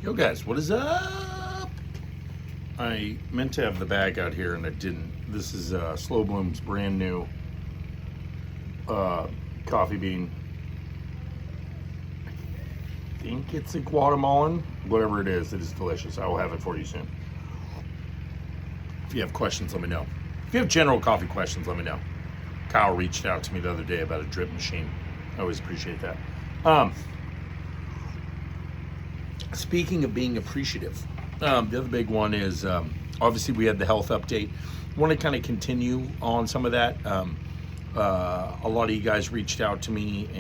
Yo guys, what is up? I meant to have the bag out here and I didn't. This is Slow Bloom's brand new coffee bean. I think it's a Guatemalan. Whatever it is delicious. I will have it for you soon. If you have questions, let me know. If you have general coffee questions, let me know. Kyle reached out to me the other day about a drip machine. I always appreciate that. Speaking of being appreciative, the other big one is obviously we had the health update. I want to kind of continue on some of that. A lot of you guys reached out to me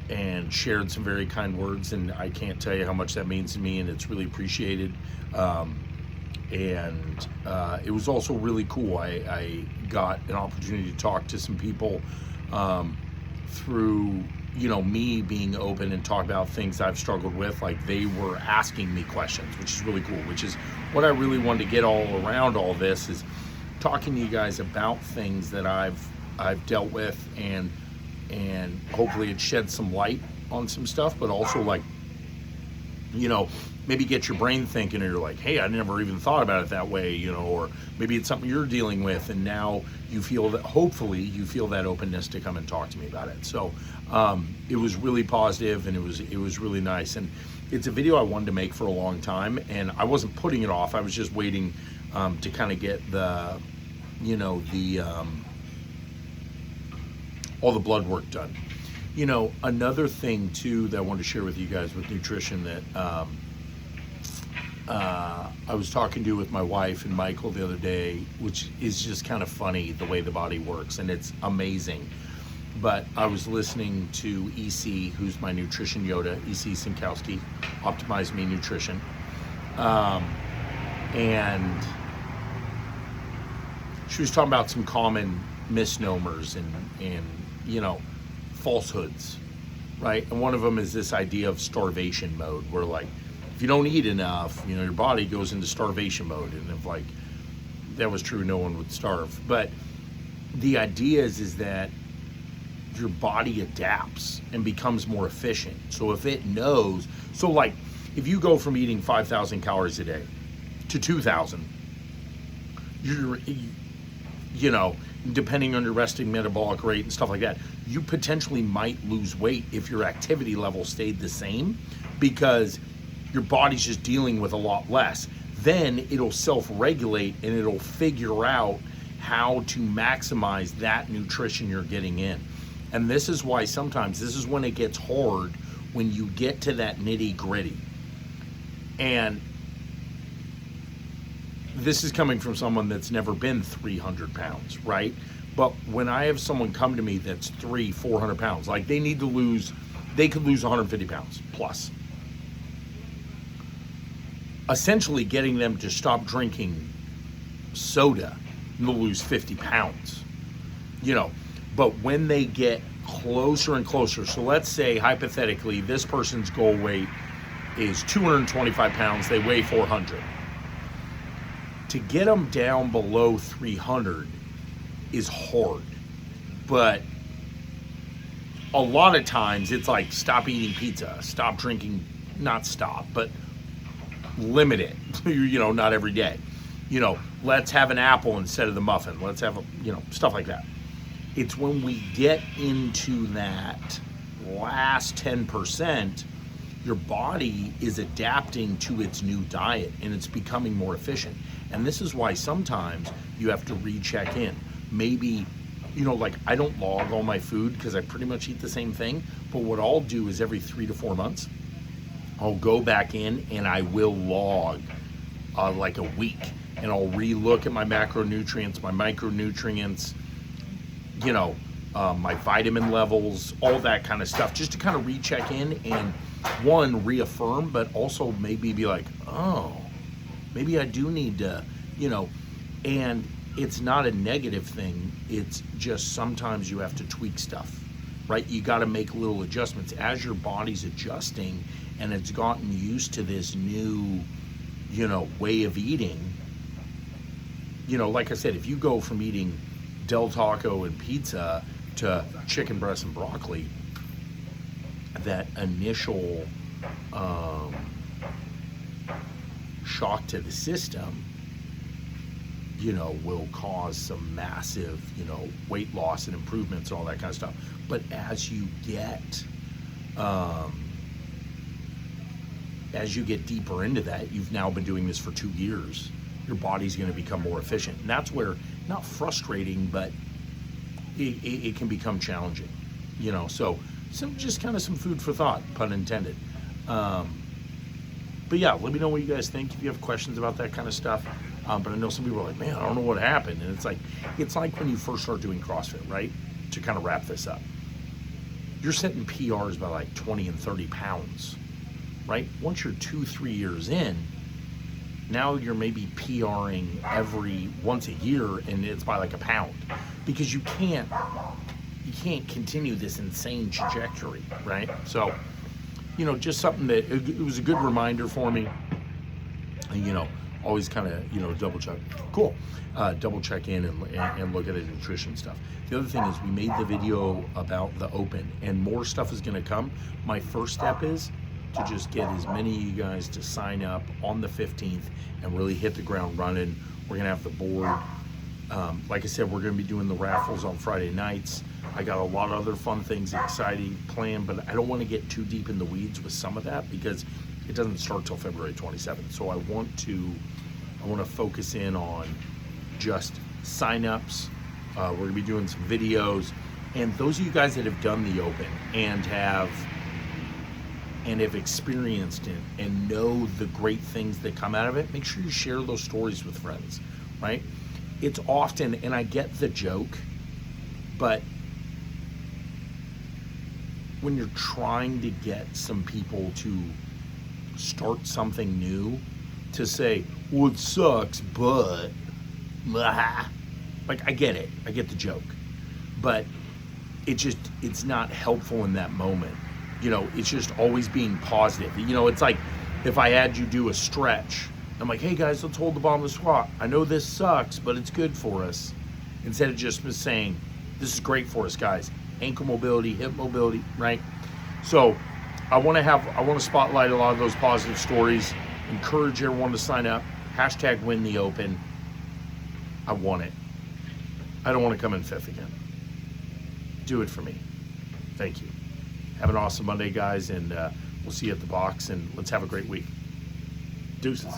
and shared some very kind words, and I can't tell you how much that means to me, and it's really appreciated. It was also really cool. I got an opportunity to talk to some people through me being open and talk about things I've struggled with. Like, they were asking me questions, which is really cool, which is what I really wanted to get all around all this, is talking to you guys about things that I've dealt with, and hopefully it sheds some light on some stuff, but also maybe get your brain thinking, and you're like, hey, I never even thought about it that way, or maybe it's something you're dealing with, and now you feel that, hopefully you feel that openness to come and talk to me about it. So it was really positive, and it was really nice, and it's a video I wanted to make for a long time, and I wasn't putting it off. I was just waiting to kind of get the all the blood work done. Another thing too that I wanted to share with you guys with nutrition, that I was talking to with my wife and Michael the other day, which is just kind of funny the way the body works, and it's amazing. But I was listening to EC, who's my nutrition Yoda, EC Sinkowski, Optimize Me Nutrition, and she was talking about some common misnomers and falsehoods, right? And one of them is this idea of starvation mode, where if you don't eat enough, your body goes into starvation mode. And if that was true, no one would starve. But the idea is that your body adapts and becomes more efficient. So if it knows, if you go from eating 5,000 calories a day to 2,000, depending on your resting metabolic rate and stuff like that, you potentially might lose weight if your activity level stayed the same, because your body's just dealing with a lot less. Then it'll self-regulate, and it'll figure out how to maximize that nutrition you're getting in. And this is why sometimes this is when it gets hard, when you get to that nitty-gritty. And this is coming from someone that's never been 300 pounds, right? But when I have someone come to me that's 400 pounds, they could lose 150 pounds plus. Essentially getting them to stop drinking soda, and they'll lose 50 pounds, But when they get closer and closer, so let's say hypothetically this person's goal weight is 225 pounds, they weigh 400. To get them down below 300 is hard, but a lot of times it's stop eating pizza, stop drinking, not stop, but limit it, not every day. Let's have an apple instead of the muffin. Let's have stuff like that. It's when we get into that last 10%, your body is adapting to its new diet, and it's becoming more efficient. And this is why sometimes you have to recheck in. Maybe, I don't log all my food because I pretty much eat the same thing. But what I'll do is every 3 to 4 months, I'll go back in and I will log a week. And I'll re-look at my macronutrients, my micronutrients, my vitamin levels, all that kind of stuff, just to kind of recheck in and, one, reaffirm, but also maybe be like, oh, maybe I do need to, and it's not a negative thing. It's just sometimes you have to tweak stuff, right? You got to make little adjustments as your body's adjusting and it's gotten used to this new, way of eating. Like I said, if you go from eating Del Taco and pizza to chicken breast and broccoli, that initial shock to the system, you know, will cause some massive, you know, weight loss and improvements and all that kind of stuff. But as you get deeper into that, you've now been doing this for 2 years, your body's going to become more efficient. And that's where, not frustrating, but it can become challenging, you know. So just kind of some food for thought, pun intended. But yeah, let me know what you guys think if you have questions about that kind of stuff. But I know some people are like, man, I don't know what happened. And it's like when you first start doing CrossFit, right? To kind of wrap this up, you're setting PRs by like 20 and 30 pounds, right? Once you're 2-3 years in, now you're maybe PRing once a year, and it's by like a pound, because you can't continue this insane trajectory, right? So, you know, just something that it was a good reminder for me. And, you know, always kind of, you know, double check. Cool. Double check in and look at the nutrition stuff. The other thing is, we made the video about the open, and more stuff is going to come. My first step is to just get as many of you guys to sign up on the 15th and really hit the ground running. We're going to have the board. Like I said, we're going to be doing the raffles on Friday nights. I got a lot of other fun things, exciting planned, but I don't want to get too deep in the weeds with some of that, because it doesn't start till February 27th. So I want to focus in on just signups. We're going to be doing some videos, and those of you guys that have done the open and have experienced it and know the great things that come out of it, make sure you share those stories with friends, right? It's often, and I get the joke, but when you're trying to get some people to start something new, to say, well, it sucks, but blah. Like, I get it, I get the joke, but it's not helpful in that moment. You know, it's just always being positive. You know, it's like if I had you do a stretch, I'm like, hey guys, let's hold the bottom of the squat. I know this sucks, but it's good for us. Instead of just saying, this is great for us, guys. Ankle mobility, hip mobility, right? So I want to spotlight a lot of those positive stories, encourage everyone to sign up, #win the open. I want it. I don't want to come in fifth again. Do it for me. Thank you. Have an awesome Monday, guys, and we'll see you at the box, and let's have a great week. Deuces.